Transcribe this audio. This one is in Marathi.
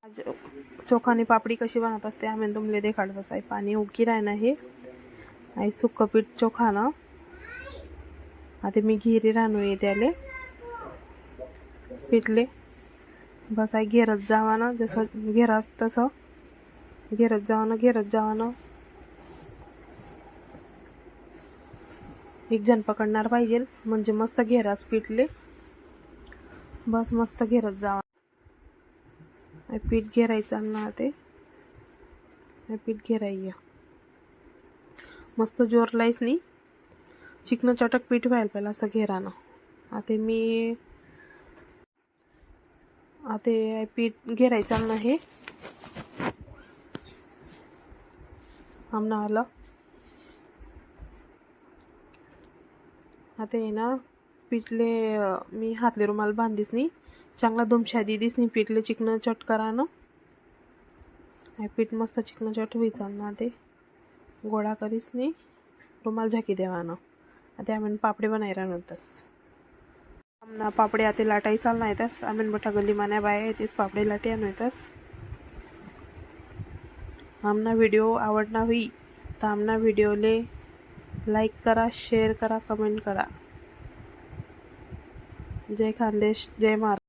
आज चोखानी पापड़ी कशी बनत असते आम्ही तुमले देखाडत आहे। पाणी उकी राहणं हे आई सुक्क पीठ चोखानं आता मी घेरी राहणू ये त्याले पिठले बस आई घेरत जावानं जसं घेरास तसं घेरत जावानं एक जण पकडणार पाहिजे म्हणजे मस्त घेरास पिठले बस मस्त घेरत जावा। पीठ घेरायचं ना ते पीठ घेरायचं मस्त जोर लाईस नी चिकन चटक पीठ व्हायला पहिला असं घेरानं आता मी आता पीठ घेरायचं ना हे आमना आलं आता ना पिठले मी हातले रुमाल बांधीस नी चांगला दुमशा दीदीस नी पिठले चिकन चट करानं पीठ मस्त चिकन चट व्हायचं ना ते गोळा करीस नी रुमाल झाकी देवानं आता आम्ही पापडी बनाय राहतस आमना पापडी आता लाटाई चालना येतस आम्ही मोठा गल्ली मान्या बाय येतेस पापडी लाटी आणतस। आमना व्हिडिओ आवडना हुई तर आमना व्हिडिओले लाईक करा, शेअर करा, कमेंट करा। जय खानदेश, जय महाराष्ट्र।